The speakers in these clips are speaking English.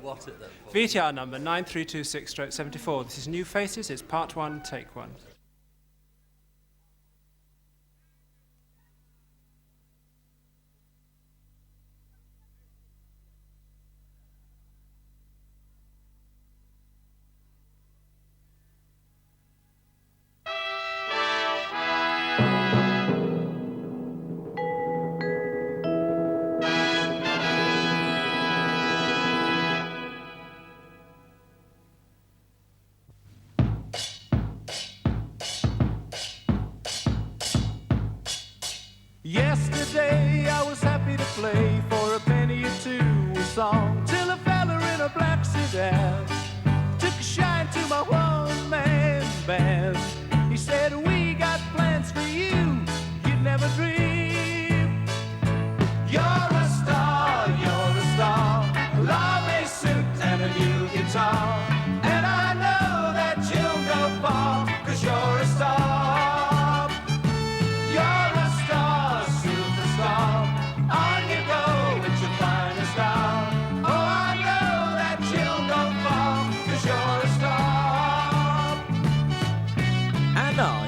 what it then? VTR number 9326/74. This is New Faces. It's part 1, take 1. Yesterday I was happy to play for a penny or two a song, till a fella in a black sedan took a shine to my one-man band. He said, we got plans for you, you'd never dream. You're a star, a love suit and a new guitar, and I know that you'll go far, 'cause you're a star.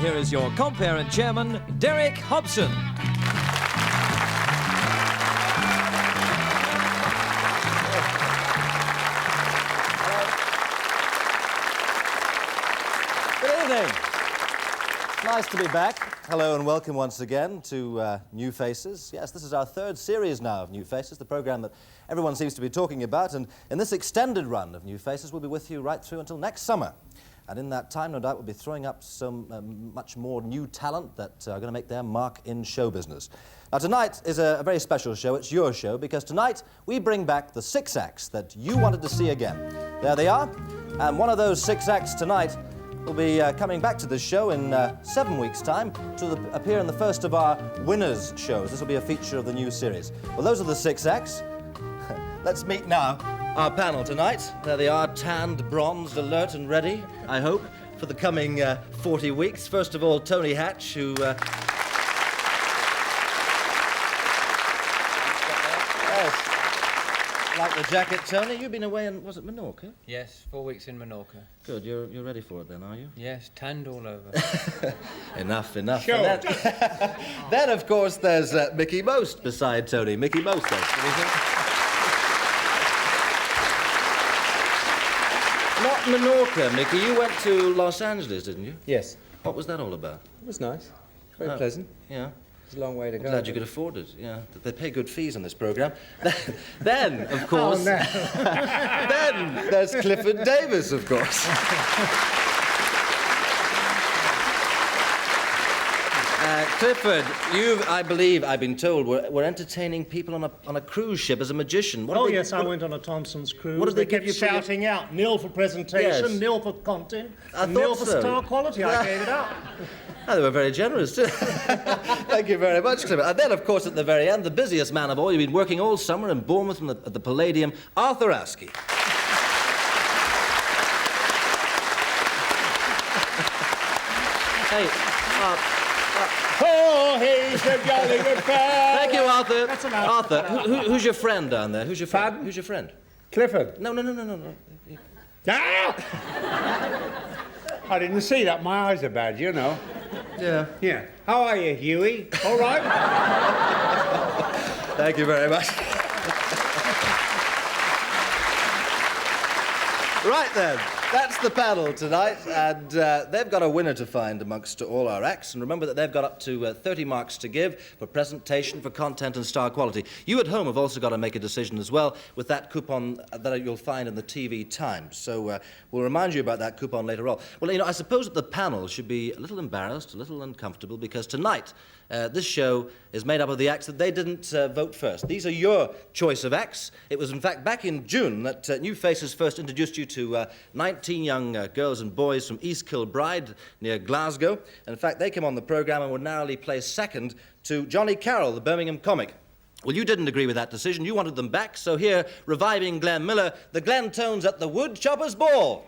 Here is your compere and chairman, Derek Hobson. Good evening. Nice to be back. Hello and welcome once again to New Faces. Yes, this is our third series now of New Faces, the program that everyone seems to be talking about. And in this extended run of New Faces, we'll be with you right through until next summer. And in that time, no doubt, we'll be throwing up some much more new talent that are going to make their mark in show business. Now, tonight is a very special show. It's your show, because tonight we bring back the 6 acts that you wanted to see again. There they are. And one of those 6 acts tonight will be coming back to this show in 7 weeks' time to appear in the first of our winners' shows. This will be a feature of the new series. Well, those are the 6 acts. Let's meet now our panel tonight. There they are, tanned, bronzed, alert and ready, I hope, for the coming 40 weeks. First of all, Tony Hatch, who... Yes. Like the jacket, Tony. You've been away in, was it Menorca? Yes, 4 weeks in Menorca. Good, you're ready for it then, are you? Yes, tanned all over. Enough. Sure. Then, of course, there's Mickey Most beside Tony. Mickey Most, then. What do you think? Not Menorca, Mickey. You went to Los Angeles, didn't you? Yes. What was that all about? It was nice. Very pleasant. Yeah. It's a long way to go. Glad you could afford it, yeah. They pay good fees on this programme. Then, of course... Oh, no. Then there's Clifford Davis, of course. Clifford, you, I believe, I've been told, were entertaining people on a cruise ship as a magician. Yes, I went on a Thompson's cruise. What did they give you shouting out, nil for presentation, Yes. nil for content, I nil thought for so. star quality. I gave it up. Oh, they were very generous, too. Thank you very much, Clifford. And then, of course, at the very end, the busiest man of all, you've been working all summer in Bournemouth at the Palladium, Arthur Askey. Hey, Oh, he's a jolly good fellow. thank you, Arthur. That's enough. Arthur, who's your friend down there? Who's your friend? Pardon? Who's your friend? Clifford. No. Ah! I didn't see that. My eyes are bad, you know. Yeah. Yeah. How are you, Huey? All right? Thank you very much. Right then, that's the panel tonight, and they've got a winner to find amongst all our acts. And remember that they've got up to 30 marks to give for presentation, for content and star quality. You at home have also got to make a decision as well with that coupon that you'll find in the TV Times. So we'll remind you about that coupon later on. Well, you know, I suppose that the panel should be a little embarrassed, a little uncomfortable, because tonight this show is made up of the acts that they didn't vote first. These are your choice of acts. It was, in fact, back in June that New Faces first introduced you to 19 young girls and boys from East Kilbride near Glasgow. And in fact, they came on the programme and were narrowly placed second to Johnny Carroll, the Birmingham comic. Well, you didn't agree with that decision. You wanted them back. So here, reviving Glenn Miller, the Glentones at the Wood Choppers Ball.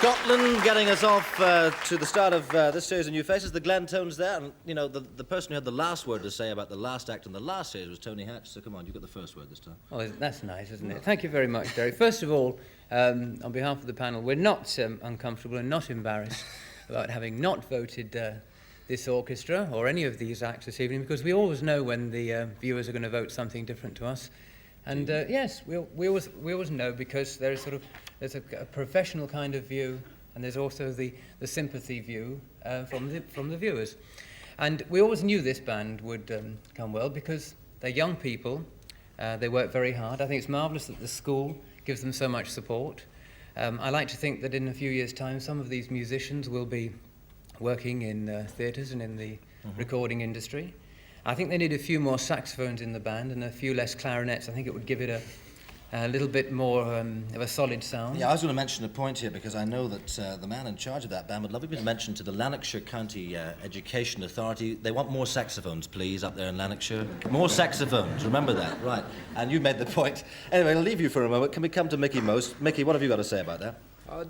Scotland getting us off to the start of this series of New Faces, the Glentones there. And, you know, the person who had the last word to say about the last act in the last series was Tony Hatch. So come on, you've got the first word this time. Oh, that's nice, isn't it? Thank you very much, Derry. First of all, on behalf of the panel, we're not uncomfortable and not embarrassed about having not voted this orchestra or any of these acts this evening, because we always know when the viewers are going to vote something different to us. And yes, we always know, because there's a professional kind of view, and there's also the sympathy view from the viewers. And we always knew this band would come well, because they're young people, they work very hard. I think it's marvellous that the school gives them so much support. I like to think that in a few years' time, some of these musicians will be working in theatres and in the recording industry. I think they need a few more saxophones in the band and a few less clarinets. I think it would give it a little bit more of a solid sound. Yeah, I was going to mention a point here, because I know that the man in charge of that band would love me to mention to the Lanarkshire County Education Authority, they want more saxophones, please, up there in Lanarkshire. More saxophones, remember that, right. And you made the point. Anyway, I'll leave you for a moment. Can we come to Mickey most? Mickey, what have you got to say about that?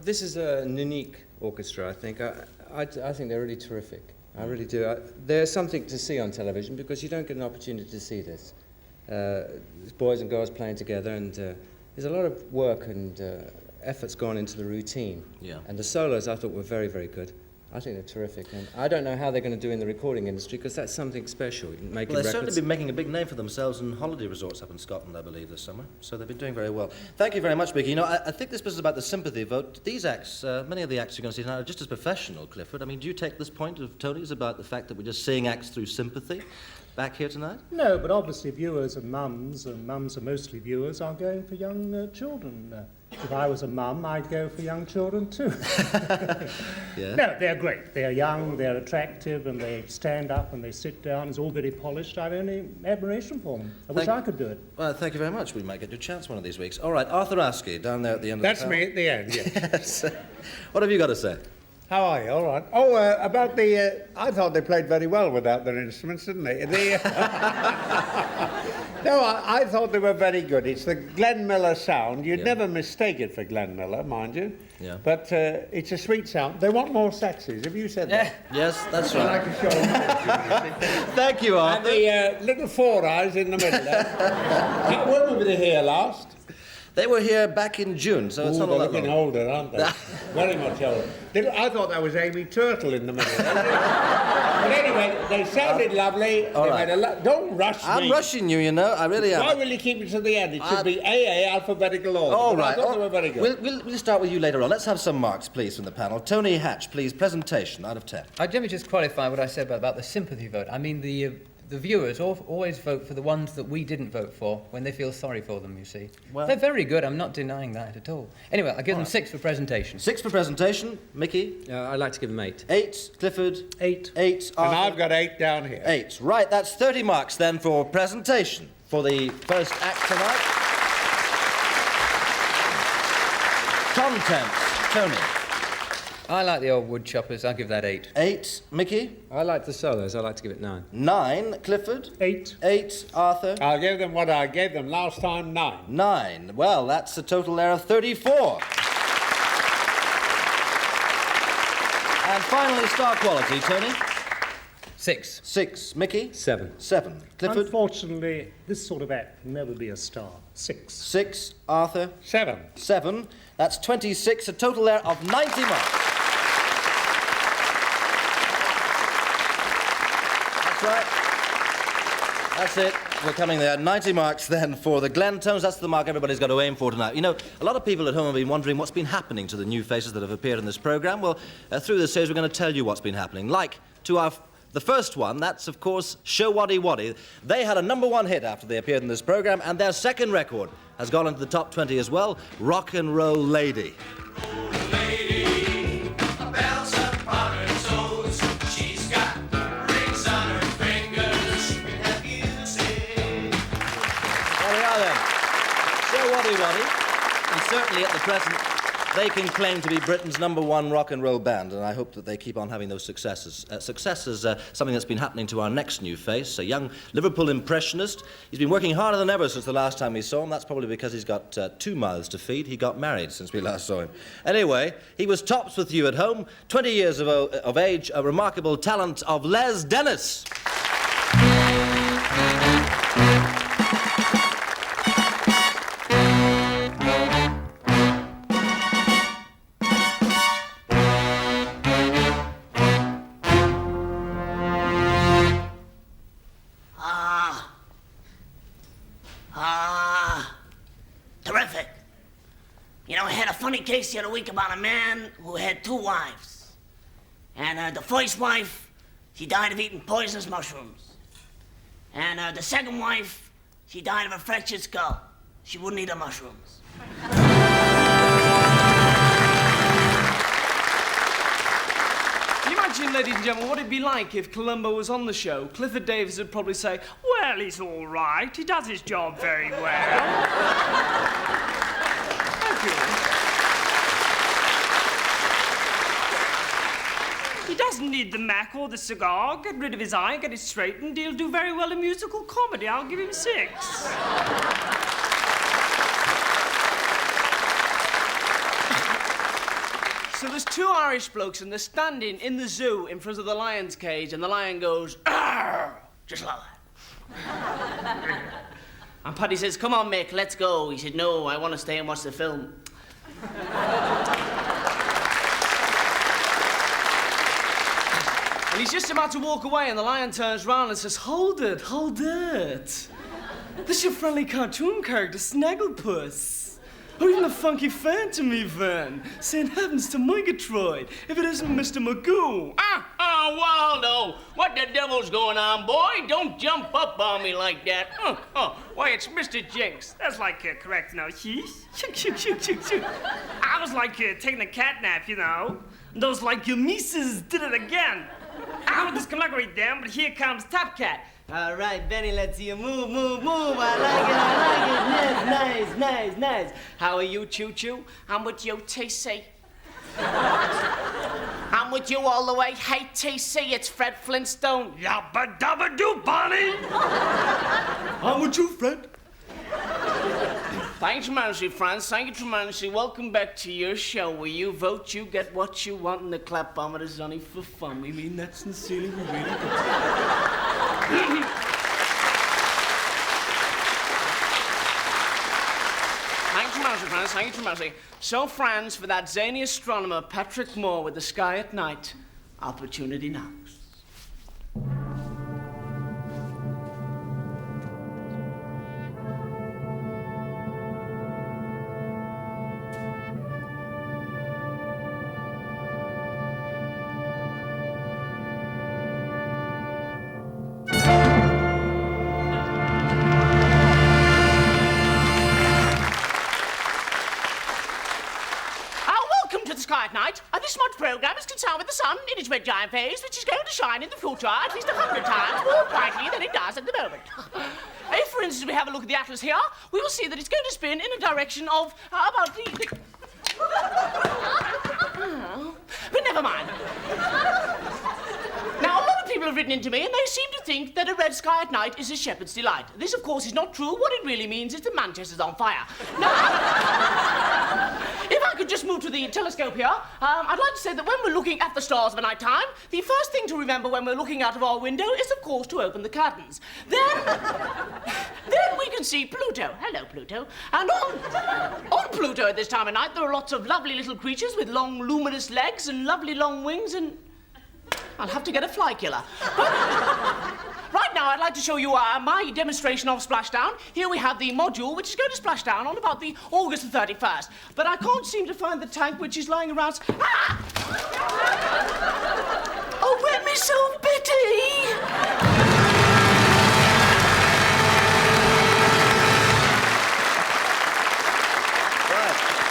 This is an unique orchestra, I think. I think they're really terrific. I really do. There's something to see on television, because you don't get an opportunity to see this. Boys and girls playing together, and there's a lot of work and effort's gone into the routine. Yeah. And the solos I thought were very, very good. I think they're terrific, and I don't know how they're going to do in the recording industry, because that's something special. Making Well, they've records. certainly been making a big name for themselves in holiday resorts up in Scotland, I believe, this summer. So they've been doing very well. Thank you very much, Mickey. You know, I think this business about the sympathy vote, these acts, many of the acts you're going to see tonight are just as professional, Clifford. I mean, do you take this point of Tony's about the fact that we're just seeing acts through sympathy back here tonight? No, but obviously viewers and mums are mostly viewers, are going for young children. If I was a mum, I'd go for young children too. Yeah. No, they're great. They're young, they're attractive, and they stand up and they sit down. It's all very polished. I've only admiration for them. I wish I could do it. Well, thank you very much. We might get your chance one of these weeks. All right, Arthur Askey, down there at the end of That's the me at the end, yes. Yes. What have you got to say? How are you? All right. Oh, about the... I thought they played very well without their instruments, didn't they? No, I thought they were very good. It's the Glenn Miller sound. You'd never mistake it for Glenn Miller, mind you. Yeah. But it's a sweet sound. They want more saxes. Have you said that? Yes, that's I'd right. like to show them. Thank you, And Arthur. the little four eyes in the middle there. When were they here last? They were here back in June, so it's Ooh, not all they're that looking long. older, aren't they? Very much older. I thought that was Amy Turtle in the middle. But anyway, they sounded lovely. All They right. made don't rush me. I'm rushing you, you know. I really am. Why will you keep it to the end? It should be AA, alphabetical order. All But right. I thought they were very good. We'll start with you later on. Let's have some marks, please, from the panel. Tony Hatch, please, presentation out of 10. Let me just qualify what I said about the sympathy vote. I mean, the viewers always vote for the ones that we didn't vote for when they feel sorry for them, you see. Well- They're very good, I'm not denying that at all. Anyway, I'll give them 6 for presentation. 6 for presentation. Mickey? I'd like to give them 8. 8. Clifford? 8. 8. And Arthur? I've got 8 down here. 8. Right, that's 30 marks then for presentation for the first act tonight. Contents. Tony? I like the old wood choppers, I'll give that 8. 8. Mickey? I like the solos. I like to give it 9. 9. Clifford? 8. 8. Arthur? I'll give them what I gave them last time, 9. 9. Well, that's a total there of 34. And finally, star quality. Tony? 6. 6. Mickey? 7. 7. Clifford? Unfortunately, this sort of act can never be a star. 6. 6. Arthur? 7. 7. That's 26. A total there of 90 marks. That's right. That's it. We're coming there. 90 marks then for the Glentones. That's the mark everybody's got to aim for tonight. You know, a lot of people at home have been wondering what's been happening to the new faces that have appeared in this programme. Well, through this series, we're going to tell you what's been happening. Like to the first one, that's, of course, Show Waddy Waddy. They had a #1 hit after they appeared in this programme, and their second record has gone into the top 20 as well, Rock and Roll Lady. There we are then. Show Waddy Waddy. And certainly at the present They can claim to be Britain's #1 rock and roll band, and I hope that they keep on having those successes. Success is something that's been happening to our next new face, a young Liverpool impressionist. He's been working harder than ever since the last time we saw him. That's probably because he's got 2 mouths to feed. He got married since we last saw him. Anyway, he was tops with you at home, 20 years of age, a remarkable talent of Les Dennis. Terrific. You know, I had a funny case the other week about a man who had 2 wives. And the first wife, she died of eating poisonous mushrooms. And the second wife, she died of a fractured skull. She wouldn't eat the mushrooms. Can you imagine, ladies and gentlemen, what it'd be like if Columbo was on the show? Clifford Davis would probably say, well, he's all right. He does his job very well. Thank you. He doesn't need the Mac or the cigar. Get rid of his eye, get it straightened. He'll do very well in musical comedy. I'll give him 6. So there's 2 Irish blokes and they're standing in the zoo in front of the lion's cage, and the lion goes, "Arr!" Just like that. And Paddy says, "Come on, Mick, let's go." He said, "No, I want to stay and watch the film." And he's just about to walk away, and the lion turns round and says, "Hold it, hold it. This is your friendly cartoon character, Snagglepuss. Or even the funky Phantom, even. Saying heavens to Murgatroyd, if it isn't Mr. Magoo." Waldo, what the devil's going on, boy? Don't jump up on me like that. Why, it's Mr. Jinx. That's like correct, no? I was like taking a cat nap, you know. And those like your nieces did it again. I was disconnected them, but here comes Top Cat. All right, Benny, let's see you move, move, move. I like it. Nice, nice, nice. How are you, Choo Choo? I'm with you, TC. I'm with you all the way. Hey, TC, it's Fred Flintstone. Yabba dabba doo, Bonnie. I'm with you, Fred. Thanks tremendously, friends. Thank you tremendously. Welcome back to your show where you vote, you get what you want, and the clap-bometer is only for fun. We mean that sincerely. We really do. Thank you tremendously, friends. Thank you tremendously. So, friends, for that zany astronomer, Patrick Moore, with The Sky at Night, opportunity knocks. This month's programme is concerned with the sun in its red giant phase, which is going to shine in the future at least 100 times more brightly than it does at the moment. If, for instance, we have a look at the atlas here, we will see that it's going to spin in a direction of about the... But never mind. Now, a lot of people have written into me, and they seem to think that a red sky at night is a shepherd's delight. This, of course, is not true. What it really means is that Manchester's on fire. Now, if I could just move to the telescope here, I'd like to say that when we're looking at the stars of a night time, the first thing to remember when we're looking out of our window is, of course, to open the curtains. Then we can see Pluto. Hello, Pluto. And on Pluto at this time of night, there are lots of lovely little creatures with long, luminous legs and lovely long wings, and I'll have to get a fly killer. But right now, I'd like to show you my demonstration of splashdown. Here we have the module, which is going to splash down on about the August the 31st. But I can't seem to find the tank, which is lying around... Ah! Oh, wet me so bitty!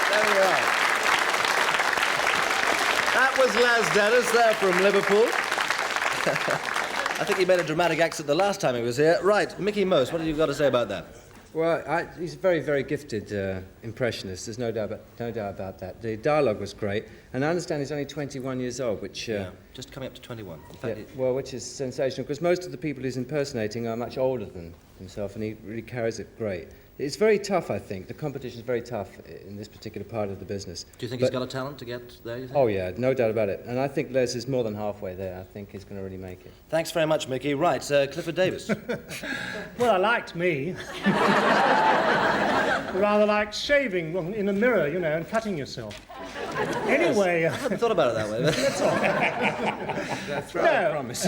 There we are. That was Les Dennis there from Liverpool. I think he made a dramatic exit the last time he was here. Right, Mickey Most, what have you got to say about that? Well, he's a very, very gifted impressionist. There's no doubt about that. The dialogue was great, and I understand he's only 21 years old, which just coming up to 21. In fact, which is sensational because most of the people he's impersonating are much older than himself, and he really carries it great. It's very tough, I think. The competition is very tough in this particular part of the business. Do you think he's got a talent to get there, you think? Oh, yeah, no doubt about it. And I think Les is more than halfway there. I think he's going to really make it. Thanks very much, Mickey. Right, Clifford Davis. Well, I liked me. Rather like shaving in a mirror, you know, and cutting yourself. Anyway... I hadn't thought about it that way. That's all. That's right, I promise.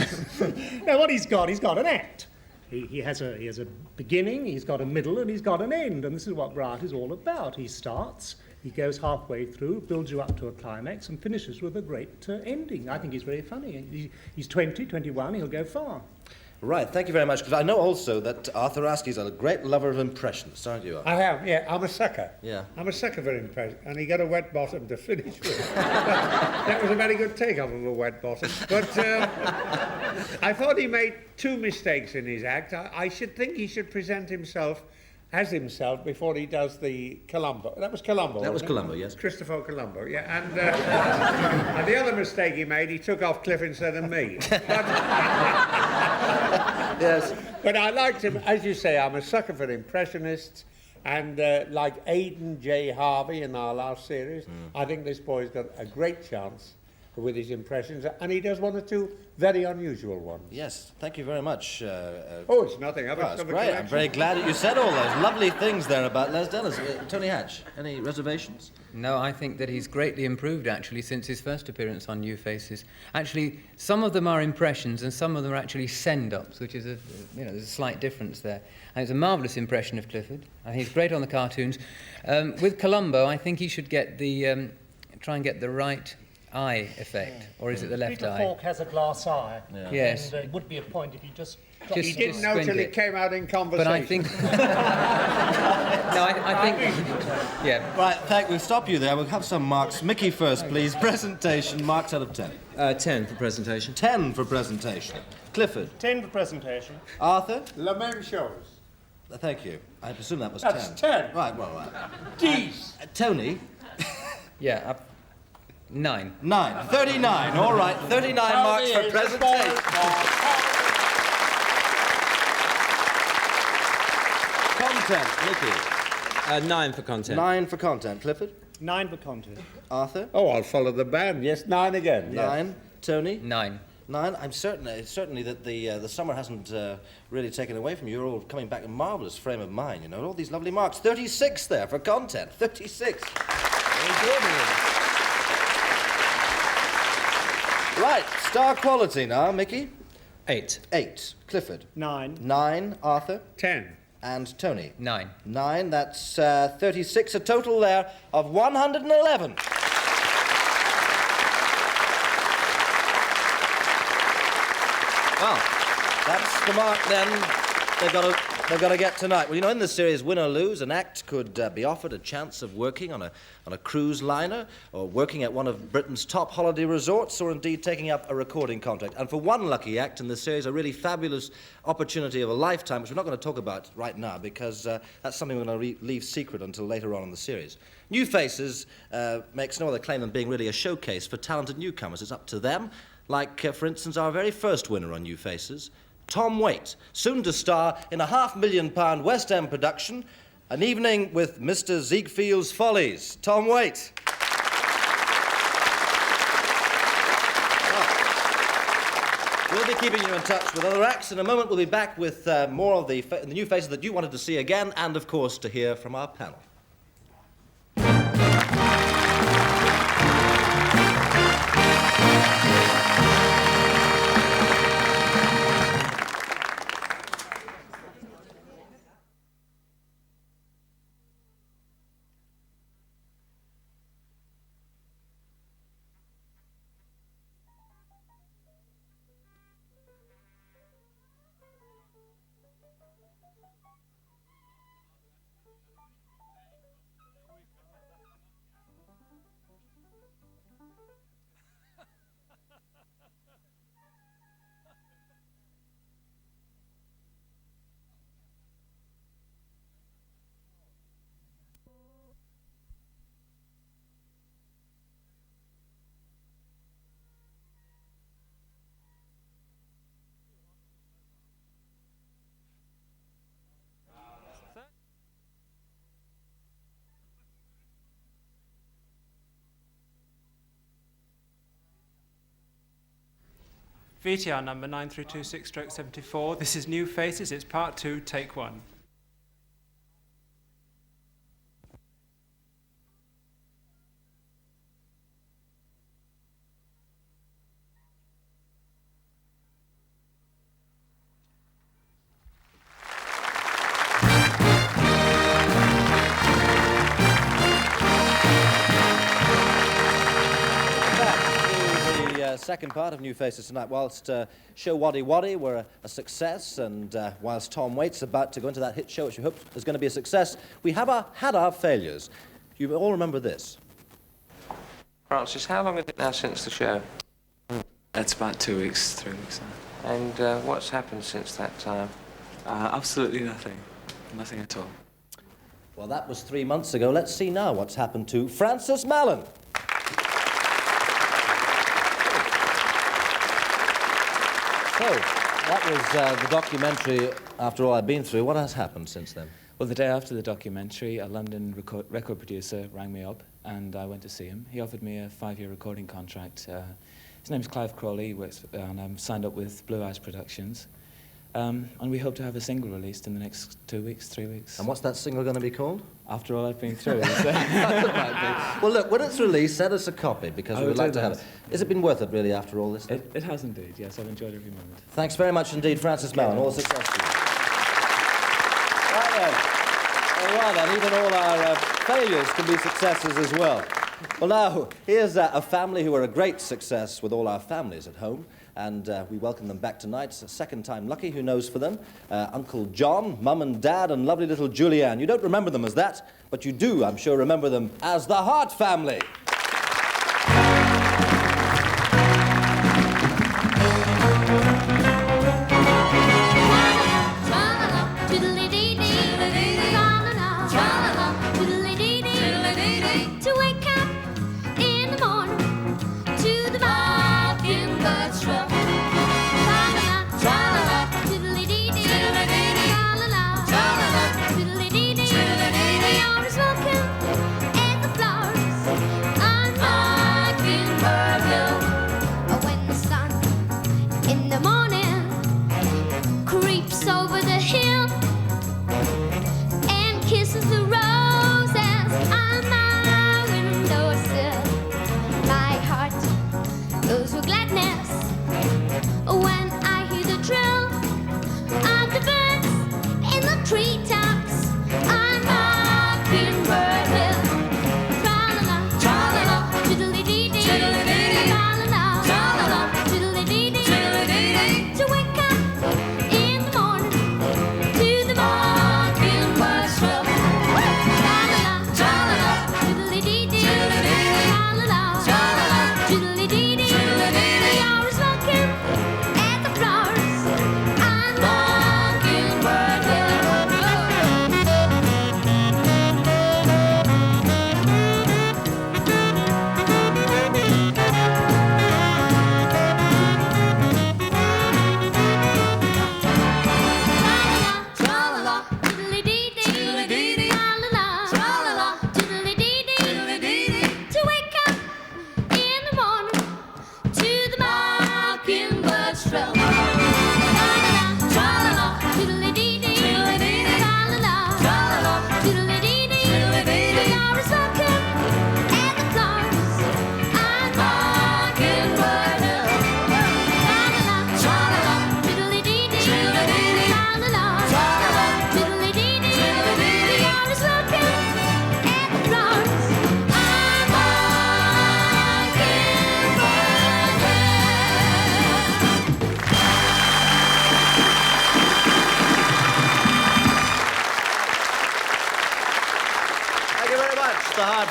No, what he's got an act. He has a beginning, he's got a middle, and he's got an end, and this is what Bright is all about. He starts, he goes halfway through, builds you up to a climax, and finishes with a great ending. I think he's very funny. He's 20, 21, he'll go far. Right, thank you very much, because I know also that Arthur Askey's a great lover of impressions, aren't you, Arthur? I am, yeah. I'm a sucker. Yeah. I'm a sucker for impressions. And he got a wet bottom to finish with. That was a very good take-off of a wet bottom. But I thought he made two mistakes in his act. I should think he should present himself as himself before he does the Columbo. That was Columbo, That was wasn't it? Columbo, yes. Christopher Columbo, yeah. And, and the other mistake he made, he took off Cliff instead of me. Yes. But I liked him. As you say, I'm a sucker for impressionists. And like Aidan J. Harvey in our last series, I think this boy's got a great chance with his impressions. And he does one or two very unusual ones. Yes, thank you very much. Oh, it's nothing. I've Well, that's great. I'm very glad that you said all those lovely things there about Les Dennis. Tony Hatch, any reservations? No, I think that he's greatly improved, actually, since his first appearance on New Faces. Actually, some of them are impressions and some of them are actually send-ups, which is there's a slight difference there. And it's a marvellous impression of Clifford. I think he's great on the cartoons. With Columbo, I think he should get try and get the right eye effect, or is it the left Peter eye? Falk has a glass eye. Yeah. Yes. And it would be a point if he just... He didn't know till it came out in conversation. But I think... No, I think... Yeah. Right, we'll stop you there. We'll have some marks. Mickey first, please. Presentation, marks out of 10. 10 for presentation. 10 for presentation. Clifford. 10 for presentation. Arthur. La même chose. Thank you. I presume that was That's 10. 10. Right, well. D's. Tony. Yeah, 9. 9. 39. All right, 39 marks for presentation. Content, Mickey. 9 for content. 9 for content. Clifford. 9 for content. Arthur. Oh, I'll follow the band. Yes, 9 again. 9. Yes. Tony. 9. 9. I'm certainly that the summer hasn't really taken away from you. You're all coming back in marvellous frame of mind, you know. All these lovely marks. 36 there for content. 36. Very good. Right, star quality now, Mickey. 8. 8. Clifford. 9. 9. Arthur. 10. And Tony. 9. 9. That's 36. A total there of 111. Well, that's the mark then they've got to get tonight. Well, you know, in this series, win or lose, an act could be offered a chance of working on a cruise liner, or working at one of Britain's top holiday resorts, or indeed taking up a recording contract. And for one lucky act in this series, a really fabulous opportunity of a lifetime, which we're not going to talk about right now, because that's something we're going to leave secret until later on in the series. New Faces makes no other claim than being really a showcase for talented newcomers. It's up to them. Like, for instance, our very first winner on New Faces, Tom Waite, soon to star in a £500,000 West End production, An Evening with Mr. Ziegfield's Follies. Tom Waite. We'll be keeping you in touch with other acts. In a moment, we'll be back with more of the new faces that you wanted to see again, and, of course, to hear from our panel. VTR number 9326-74. This is New Faces. It's part 2, take 1. Second part of New Faces tonight. Whilst Show Waddy Waddy were a success, and whilst Tom Waits about to go into that hit show, which we hope is going to be a success, we have had our failures. You all remember this. Francis, how long is it now since the show? It's about 2 weeks, 3 weeks now. And what's happened since that time? Absolutely nothing. Nothing at all. Well, that was 3 months ago. Let's see now what's happened to Francis Mallon. So, that was the documentary, After All I've Been Through. What has happened since then? Well, the day after the documentary, a London record producer rang me up, and I went to see him. He offered me a 5-year recording contract. His name's Clive Crawley, he works, and I'm signed up with Blue Eyes Productions. And we hope to have a single released in the next 2 weeks, 3 weeks. And what's that single going to be called? After All I've Been Through. Well, look, when it's released, send us a copy, because we would like to have it. Has it been worth it, really, after all this? It has indeed, yes. I've enjoyed every moment. Thanks very much indeed, Francis Mallon. All success to you. Right then, even all our failures can be successes as well. Well, now, here's a family who are a great success with all our families at home. And we welcome them back tonight. It's a second time lucky, who knows for them. Uncle John, Mum and Dad, and lovely little Julianne. You don't remember them as that, but you do, I'm sure, remember them as the Hart family.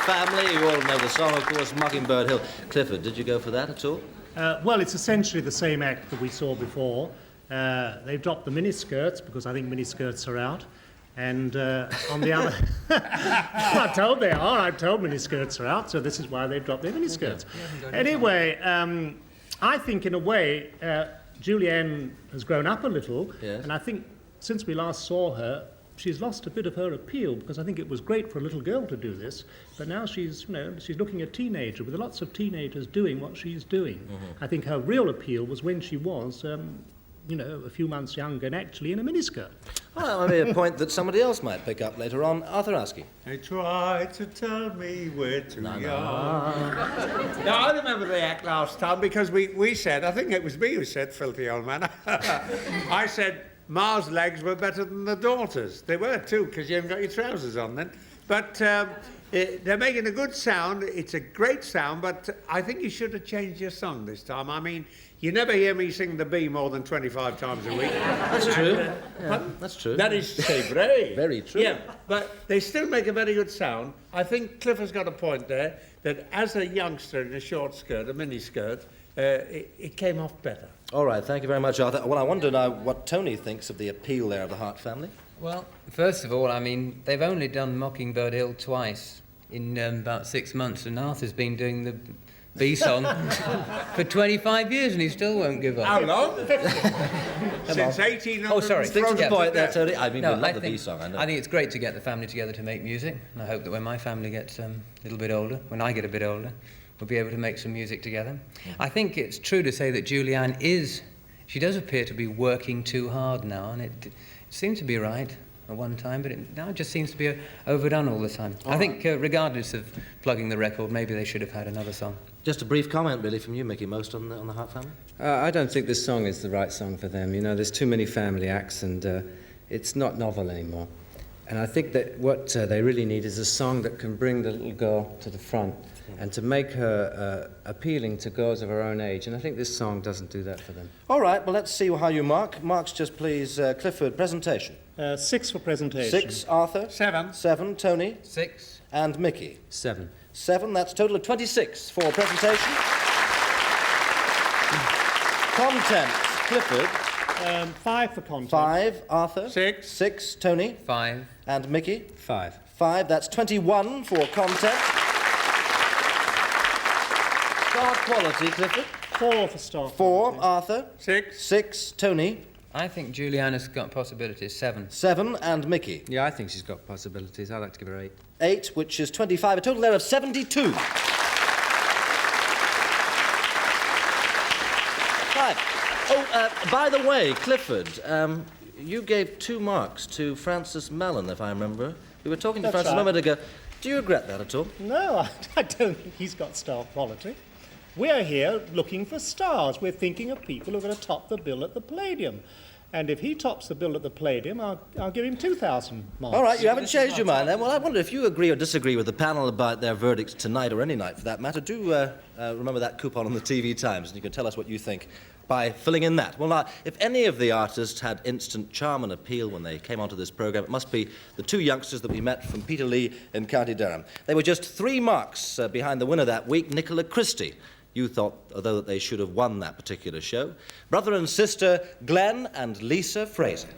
Family, you all know the song, of course, Mockingbird Hill. Clifford, did you go for that at all? Well, it's essentially the same act that we saw before. They've dropped the miniskirts, because I think miniskirts are out. And on the other... well, I'm told they are. I'm told miniskirts are out, so this is why they've dropped their miniskirts. Anyway, I think, in a way, Julianne has grown up a little. Yes. And I think, since we last saw her, she's lost a bit of her appeal, because I think it was great for a little girl to do this, but now she's looking a teenager with lots of teenagers doing what she's doing. I think her real appeal was when she was, a few months younger and actually in a miniskirt. Well, that may be a point that somebody else might pick up later on. Arthur Askey. They tried to tell me we're too young. No. Now, I remember the act last time because we said, I think it was me who said, filthy old man. I said Ma's legs were better than the daughter's. They were too, because you haven't got your trousers on then. But they're making a good sound. It's a great sound, but I think you should have changed your song this time. I mean, you never hear me sing the B more than 25 times a week. That's true. That's true. That is say brave. Very true. Yeah, but they still make a very good sound. I think Cliff has got a point there, that as a youngster in a short skirt, a mini skirt, it came off better. All right, thank you very much, Arthur. Well, I wonder now what Tony thinks of the appeal there of the Hart family. Well, first of all, I mean, they've only done Mockingbird Hill twice in about 6 months, and Arthur's been doing the B song for 25 years, and he still won't give up. How long? Since 1800. Oh, sorry. Stick to the point there, Tony. I mean, No, we love I the think- B song, I know. I think it's great to get the family together to make music, and I hope that when my family gets a little bit older, when I get a bit older, we'll be able to make some music together. I think it's true to say that Julianne she does appear to be working too hard now, and it seemed to be right at one time, but it now just seems to be overdone all the time. I think regardless of plugging the record, maybe they should have had another song. Just a brief comment, really, from you, Mickey, most on the Hart family? I don't think this song is the right song for them. You know, there's too many family acts, and it's not novel anymore. And I think that what they really need is a song that can bring the little girl to the front and to make her appealing to girls of her own age. And I think this song doesn't do that for them. All right, well, let's see how you mark. Marks just, please. Clifford, presentation. 6 for presentation. 6, Arthur. 7. 7, Tony. 6. And Mickey. 7. 7, that's a total of 26 for presentation. Content, Clifford. 5 for content. 5, Arthur. 6. 6, Tony. 5. And Mickey. 5. 5, that's 21 for content. Star quality, Clifford. 4 for star 4, quality. Arthur. 6. 6, Tony. I think Juliana's got possibilities. 7. 7, and Mickey. Yeah, I think she's got possibilities. I'd like to give her 8. 8, which is 25, a total there of 72. Right. Oh, by the way, Clifford, you gave 2 marks to Francis Mellon, if I remember. We were talking to That's Francis a right. moment ago. Do you regret that at all? No, I don't think he's got star quality. We're here looking for stars. We're thinking of people who are going to top the bill at the Palladium. And if he tops the bill at the Palladium, I'll give him 2,000 marks. All right, you haven't changed your mind then. Well, I wonder if you agree or disagree with the panel about their verdicts tonight, or any night for that matter. Do remember that coupon on the TV Times, and you can tell us what you think by filling in that. Well, now, if any of the artists had instant charm and appeal when they came onto this programme, it must be the 2 youngsters that we met from Peterlee in County Durham. They were just 3 marks behind the winner that week, Nicola Christie. You thought, although, that they should have won that particular show. Brother and sister Glenn and Lisa Fraser.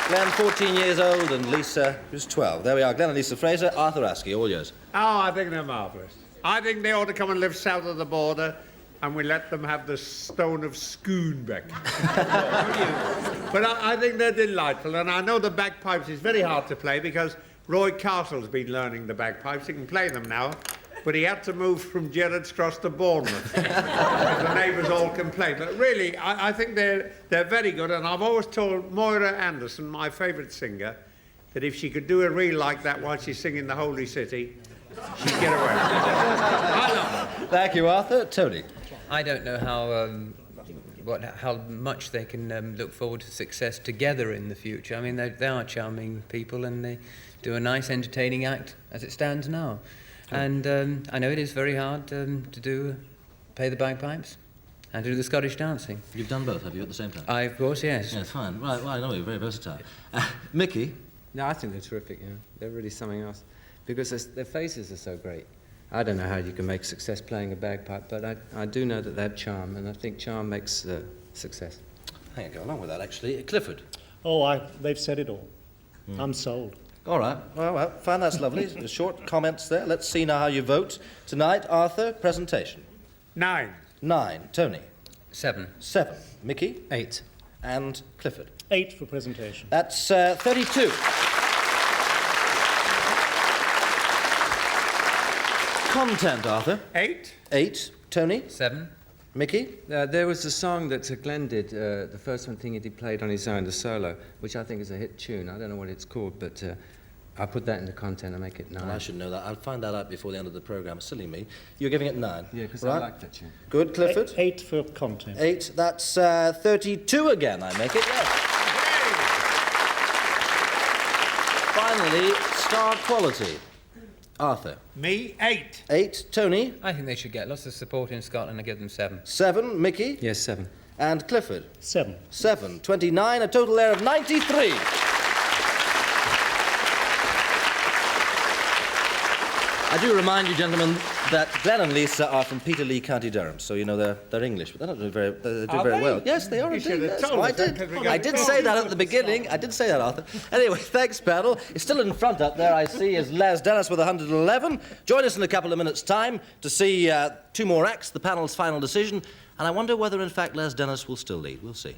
Glenn, 14 years old, and Lisa, who's 12. There we are, Glenn and Lisa Fraser. Arthur Askey, all yours. Oh, I think they're marvellous. I think they ought to come and live south of the border, and we let them have the stone of Schoonbeck. But I think they're delightful, and I know the bagpipes is very hard to play because Roy Castle's been learning the bagpipes. He can play them now, but he had to move from Gerrards Cross to Bournemouth. The neighbours all complained. But really, I think they're very good, and I've always told Moira Anderson, my favourite singer, that if she could do a reel like that while she's singing The Holy City, she'd get away. I love it. Thank you, Arthur. Tony. I don't know how much they can look forward to success together in the future. I mean, they are charming people, and they do a nice, entertaining act as it stands now. And I know it is very hard to play the bagpipes and to do the Scottish dancing. You've done both, have you, at the same time? Of course, yes. Yes, fine. Right, well, I know you're very versatile. Mickey? No, I think they're terrific, yeah. They're really something else. Because their faces are so great. I don't know how you can make success playing a bagpipe, but I do know that they have charm, and I think charm makes success. I can go along with that, actually. Clifford? Oh, they've said it all. I'm sold. All right. Well, fine, that's lovely. The short comments there. Let's see now how you vote. Tonight, Arthur, presentation. 9. 9. Tony? 7. 7. Mickey? 8. And Clifford? 8 for presentation. That's 32. Content, Arthur? 8. 8. Tony? 7. Mickey? There was a song that Glenn did, the first one thing he played on his own, the solo, which I think is a hit tune. I don't know what it's called, but I put that in the content and make it 9. Well, I should know that. I'll find that out before the end of the programme. Silly me. You're giving it 9. Yeah, because right? I like that tune. Good, Clifford? 8 for content. 8. That's 32 again, I make it, yes. Finally, star quality. Arthur? Me, 8. 8. Tony? I think they should get lots of support in Scotland. I give them 7. 7. Mickey? Yes, 7. And Clifford? 7. 7. 29, a total there of 93. I do remind you, gentlemen, that Glenn and Lisa are from Peterlee, County Durham, so you know they're English, but they're not doing very, they do very well. Yes, they are indeed. Yes. Oh, I did say that at the beginning. I did say that, Arthur. Anyway, thanks, panel. It's still in front up there, I see, is Les Dennis with 111. Join us in a couple of minutes' time to see 2 more acts, the panel's final decision, and I wonder whether, in fact, Les Dennis will still lead. We'll see.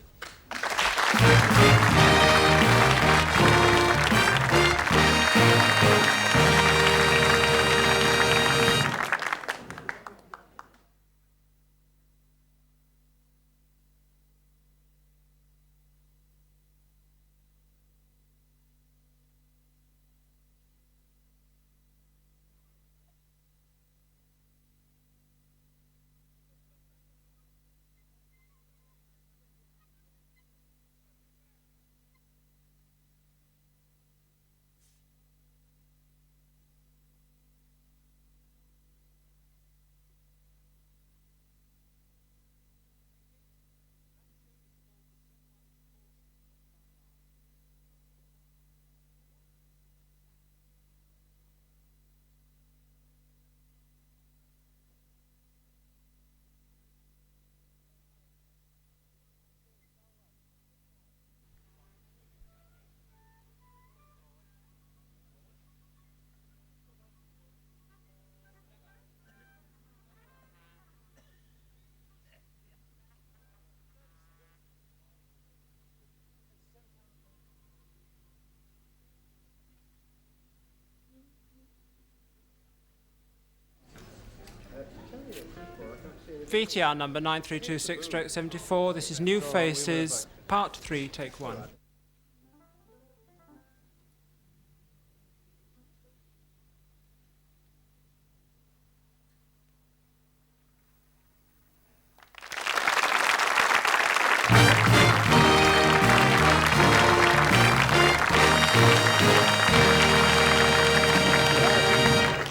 VTR number 9326-74. This is New Faces, Part 3, Take 1.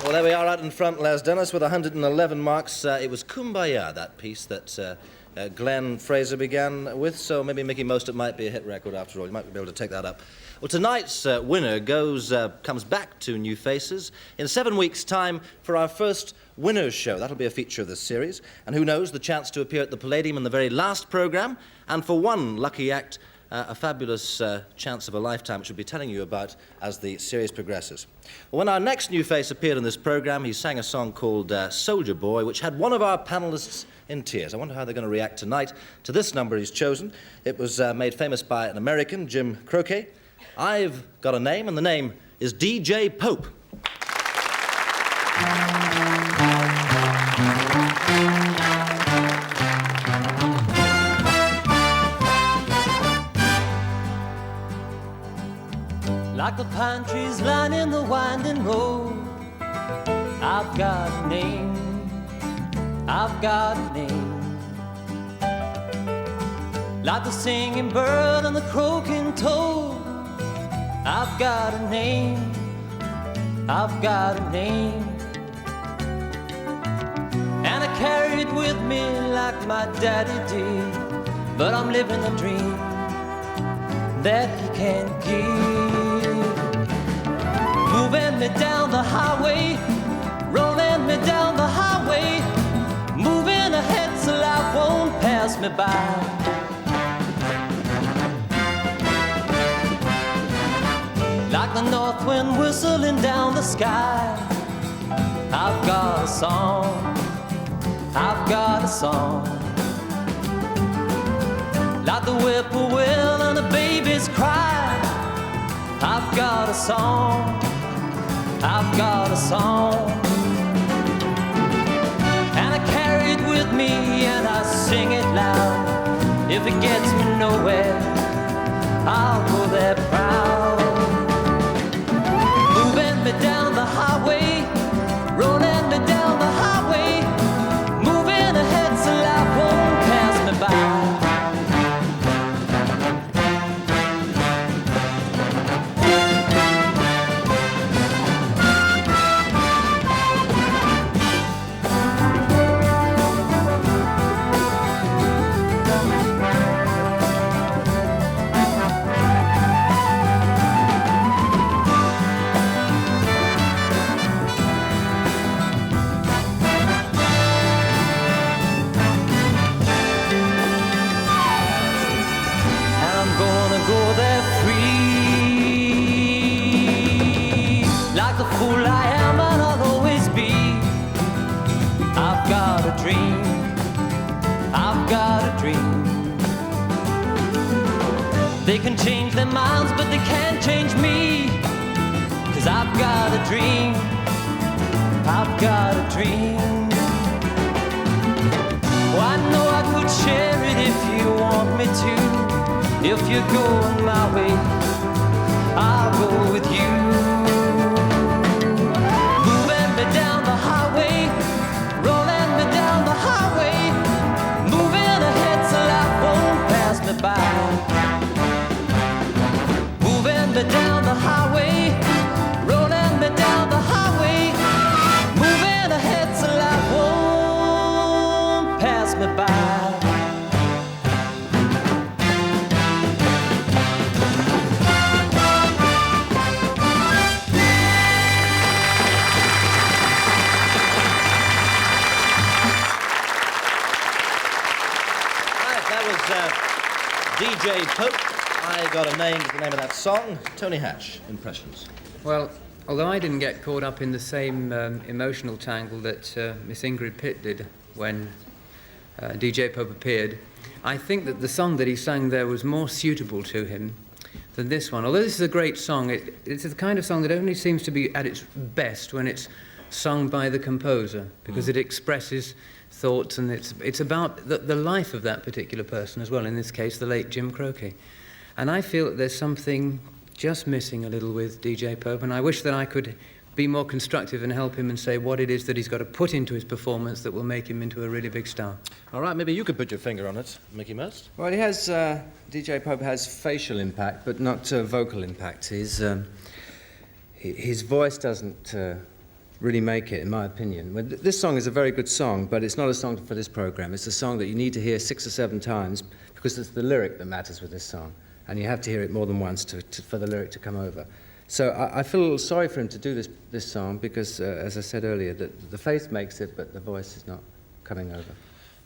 Well, there we are out in front, Les Dennis, with 111 marks. It was Kumbaya, that piece that Glenn Fraser began with, so maybe Mickey Mostert might be a hit record after all. You might be able to take that up. Well, tonight's winner comes back to New Faces in 7 weeks' time for our first Winners' Show. That'll be a feature of this series. And who knows, the chance to appear at the Palladium in the very last programme, and for one lucky act, a fabulous chance of a lifetime, which we'll be telling you about as the series progresses. Well, when our next new face appeared in this programme, he sang a song called Soldier Boy, which had one of our panellists in tears. I wonder how they're going to react tonight to this number he's chosen. It was made famous by an American, Jim Croce. I've got a name, and the name is DJ Pope. Like the pine trees lining the winding road, I've got a name, I've got a name. Like the singing bird and the croaking toad, I've got a name, I've got a name. And I carry it with me like my daddy did, but I'm living a dream that he can't give. Moving me down the highway, rolling me down the highway, moving ahead so life won't pass me by. Like the north wind whistling down the sky, I've got a song, I've got a song. Like the whippoorwill and the baby's cry, I've got a song, I've got a song. And I carry it with me and I sing it loud. If it gets me nowhere, I'll go there proud. Moving me down the highway, rolling me down the highway, moving ahead so life won't pass me by. Fool I am and I'll always be. I've got a dream, I've got a dream. They can change their minds but they can't change me, 'cause I've got a dream, I've got a dream. Oh, I know I could share it if you want me to. If you're going my way, I'll go with you. Down the highway, rolling me down the highway, moving ahead so life won't pass me by. Moving me down the highway, rolling me down the highway, moving ahead so life won't pass me by. DJ Pope, I Got a Name, is the name of that song. Tony Hatch, impressions. Well, although I didn't get caught up in the same emotional tangle that Miss Ingrid Pitt did when DJ Pope appeared, I think that the song that he sang there was more suitable to him than this one. Although this is a great song, it's the kind of song that only seems to be at its best when it's sung by the composer, because it expresses thoughts, and it's about the life of that particular person as well, in this case the late Jim Croce. And I feel that there's something just missing a little with DJ Pope, and I wish that I could be more constructive and help him and say what it is that he's got to put into his performance that will make him into a really big star. All right, maybe you could put your finger on it, Mickey Most. Well, he has, DJ Pope has facial impact, but not vocal impact. His voice doesn't really make it, in my opinion. Well, this song is a very good song, but it's not a song for this program. It's a song that you need to hear 6 or 7 times, because it's the lyric that matters with this song, and you have to hear it more than once for the lyric to come over. So I feel a little sorry for him to do this song, because, as I said earlier, the face makes it, but the voice is not coming over.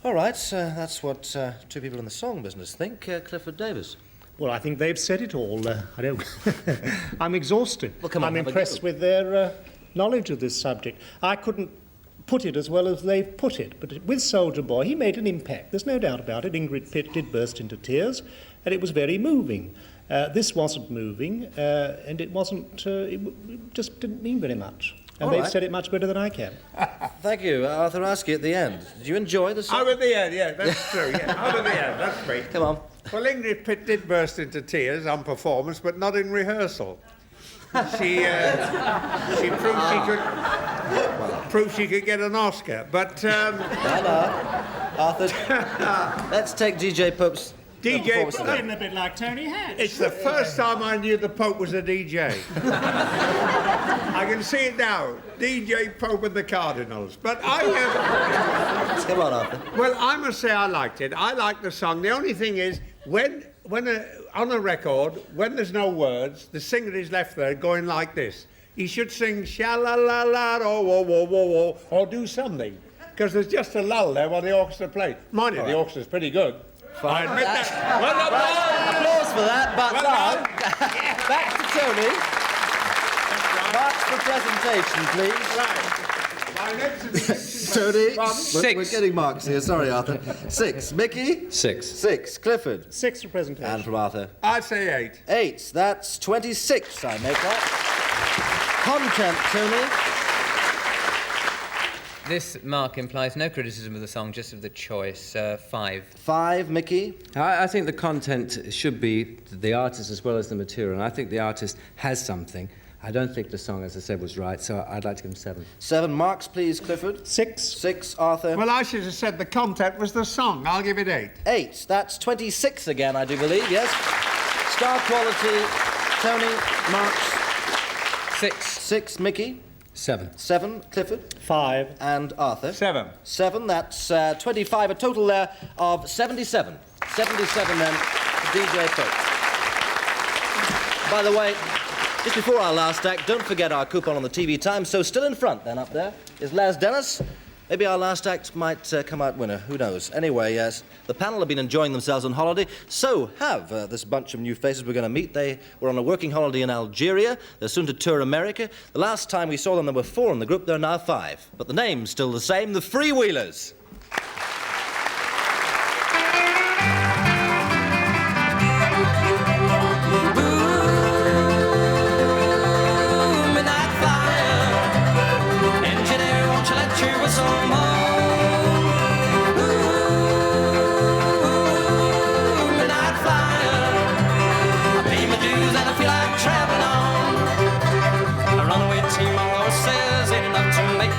All right, that's what 2 people in the song business think. Clifford Davis. Well, I think they've said it all. I don't. I'm exhausted. Well, come on, I'm have a impressed go. with their knowledge of this subject. I couldn't put it as well as they've put it, but with Soldier Boy, he made an impact. There's no doubt about it. Ingrid Pitt did burst into tears, and it was very moving. This wasn't moving, and it wasn't. It just didn't mean very much. And All they've right. said it much better than I can. Thank you, Arthur Askey at the end. Did you enjoy the song? Oh, at the end, yeah, that's true. Yeah, oh, at the end, that's great. Come on. Well, Ingrid Pitt did burst into tears on performance, but not in rehearsal. She proved she could get an Oscar. But Arthur, let's take DJ Pope's DJ performance Pope. again. A bit like Tony Hatch. It's the first time I knew the Pope was a DJ. I can see it now, DJ Pope and the Cardinals. But Come on, Arthur. well, I must say I liked it. I liked the song. The only thing is, on a record, when there's no words, the singer is left there going like this. He should sing sha-la-la-la, oh, whoa, whoa, whoa, whoa, or do something. Because there's just a lull there while the orchestra plays. Mind you, the orchestra's pretty good. I admit that. Well done, Applause for that, but Well now, done. back to Tony. Marks for presentation, please. Right. My next Tony, we're getting marks here. Sorry, Arthur. 6. Mickey? 6. 6. Clifford? 6 for presentation. And from Arthur? I'd say 8. 8. That's 26, I make that. Content, Tony? This mark implies no criticism of the song, just of the choice. 5. 5. Mickey? I think the content should be the artist as well as the material, and I think the artist has something. I don't think the song, as I said, was right, so I'd like to give him 7. 7. Marks, please, Clifford? 6. 6. Arthur? Well, I should have said the content was the song. I'll give it 8. 8. That's 26 again, I do believe, yes. Star quality, Tony, Marks? 6. 6. Mickey? 7. 7. Clifford? 5. And Arthur? 7. 7. That's 25. A total there of 77. 77 then for DJ Pope. By the way, just before our last act, don't forget our coupon on the TV Times. So still in front then up there is Les Dennis. Maybe our last act might come out winner. Who knows? Anyway, yes, the panel have been enjoying themselves on holiday. So have this bunch of new faces we're going to meet. They were on a working holiday in Algeria. They're soon to tour America. The last time we saw them, there were 4 in the group. There are now 5. But the name's still the same, the Freewheelers.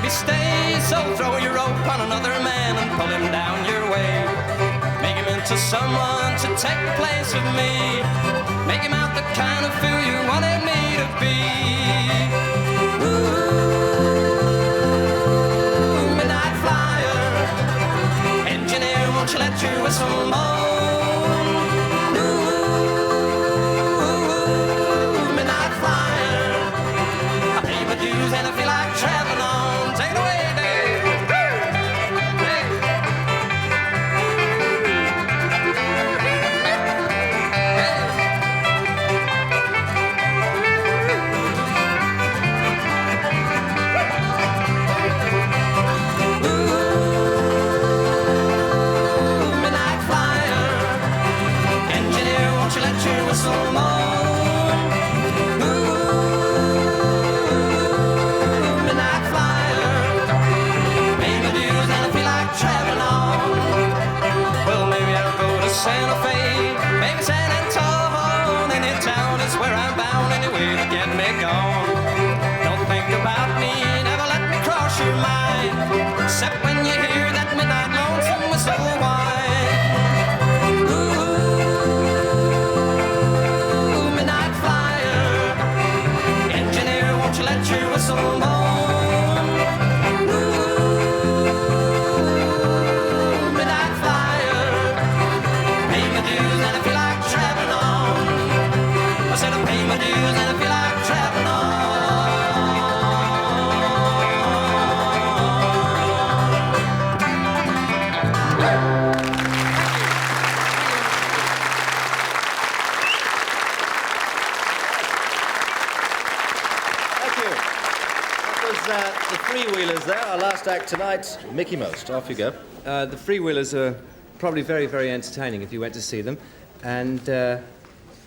Stay, so throw your rope on another man and pull him down your way. Make him into someone to take the place of me. Make him out the kind of fool you wanted me to be. Ooh, midnight flyer, engineer, won't you let your whistle moan? Ooh, midnight flyer, I pay my dues and I feel like traveling on. Take it away, Dave. Ooh, midnight flyer, engineer, won't you let your whistle moan? Ooh, midnight flyer, pay my dues and I feel like traveling on. Well, maybe I'll go to Santa Fe, maybe San Antonio. Any town is where I'm bound anyway to get me gone. Don't think about me, never let me cross your mind, except when you hear that midnight lonesome whistle whine. Ooh, midnight flyer, engineer, won't you let your whistle moan? Ooh, midnight flyer, pay my dues and I feel like traveling on. I said I pay my dues and I feel like traveling on. was the Freewheelers there, our last act tonight. Mickey Most, off you go. The Freewheelers are probably very, very entertaining if you went to see them, and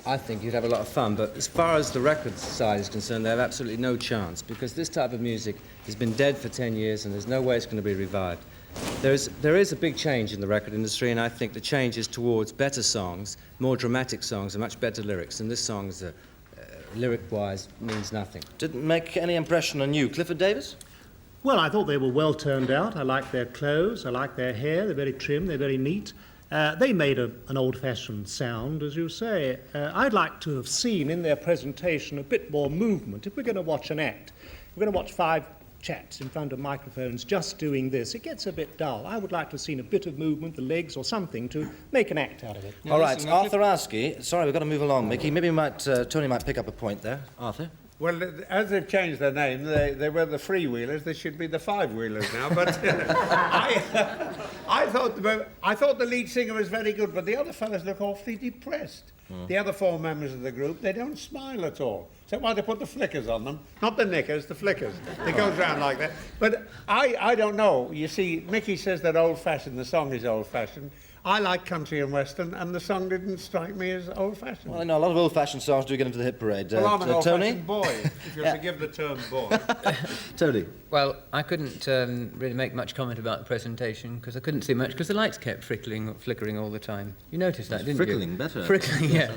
I think you'd have a lot of fun. But as far as the record side is concerned, they have absolutely no chance, because this type of music has been dead for 10 years and there's no way it's going to be revived. There is a big change in the record industry, and I think the change is towards better songs, more dramatic songs, and much better lyrics. And this song, lyric-wise, means nothing. Didn't make any impression on you. Clifford Davis? Well, I thought they were well turned out. I like their clothes, I like their hair, they're very trim, they're very neat. They made an old-fashioned sound, as you say. I'd like to have seen in their presentation a bit more movement. If we're going to watch an act, we're going to watch 5 chaps in front of microphones just doing this. It gets a bit dull. I would like to have seen a bit of movement, the legs or something, to make an act out of it. All right, Arthur Askey. Sorry, we've got to move along, Mickey. Maybe Tony might pick up a point there. Arthur? Well, as they've changed their name, they were the Freewheelers. They should be the Five-Wheelers now. But I thought the lead singer was very good, but the other fellas look awfully depressed. The other 4 members of the group, they don't smile at all. So why they put the flickers on them? Not the knickers, the flickers. It goes round like that. But I don't know. You see, Mickey says that old-fashioned, the song is old-fashioned. I like country and western, and the song didn't strike me as old-fashioned. Well, I know a lot of old-fashioned songs do get into the hit parade. Well, I'm an Tony? old-fashioned boy, if you'll forgive the term boy. Tony? Well, I couldn't really make much comment about the presentation because I couldn't see much because the lights kept flickering all the time. You noticed that, didn't Frickling, you? better. Frickling, yeah.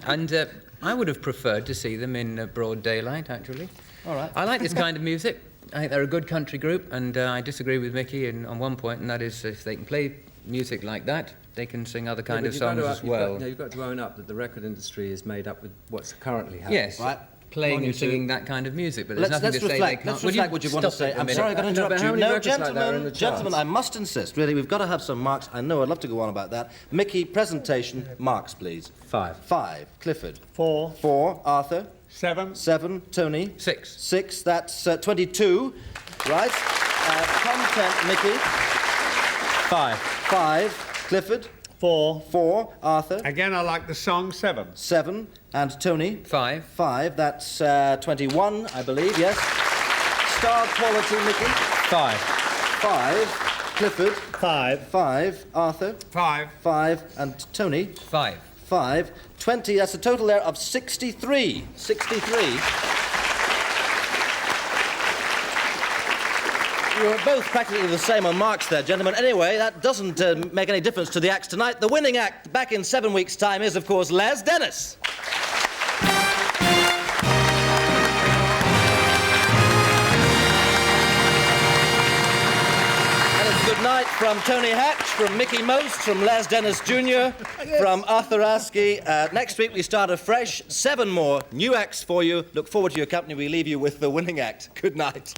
And I would have preferred to see them in broad daylight, actually. All right. I like this kind of music. I think they're a good country group, and I disagree with Mickey on one point, and that is if they can play music like that, they can sing other kind of songs as well. You've got to own up that the record industry is made up with what's currently happening. Yes, right. Playing and singing that kind of music, but there's nothing to say they can't. Let's reflect what you want to say. I'm sorry, I've got to interrupt you. No, gentlemen, I must insist. Really, we've got to have some marks. I know I'd love to go on about that. Mickey, presentation, marks, please. 5. 5. Clifford? 4. 4. Arthur? 7. 7. Tony? 6. 6. That's 22. Right. Content, Mickey? 5. 5. Clifford? 4. 4. Arthur? Again, I like the song 7. 7. And Tony? 5. 5. That's 21, I believe, yes. Star quality, Mickey? 5. 5. Clifford? 5. 5. Arthur? 5. 5. And Tony? 5. 5. 20. That's a total there of 63. 63. You're both practically the same on marks there, gentlemen. Anyway, that doesn't make any difference to the acts tonight. The winning act back in 7 weeks' time is, of course, Les Dennis. And it's good night from Tony Hatch, from Mickey Most, from Les Dennis Jr., from Arthur Askey. Next week we start afresh. 7 more new acts for you. Look forward to your company. We leave you with the winning act. Good night.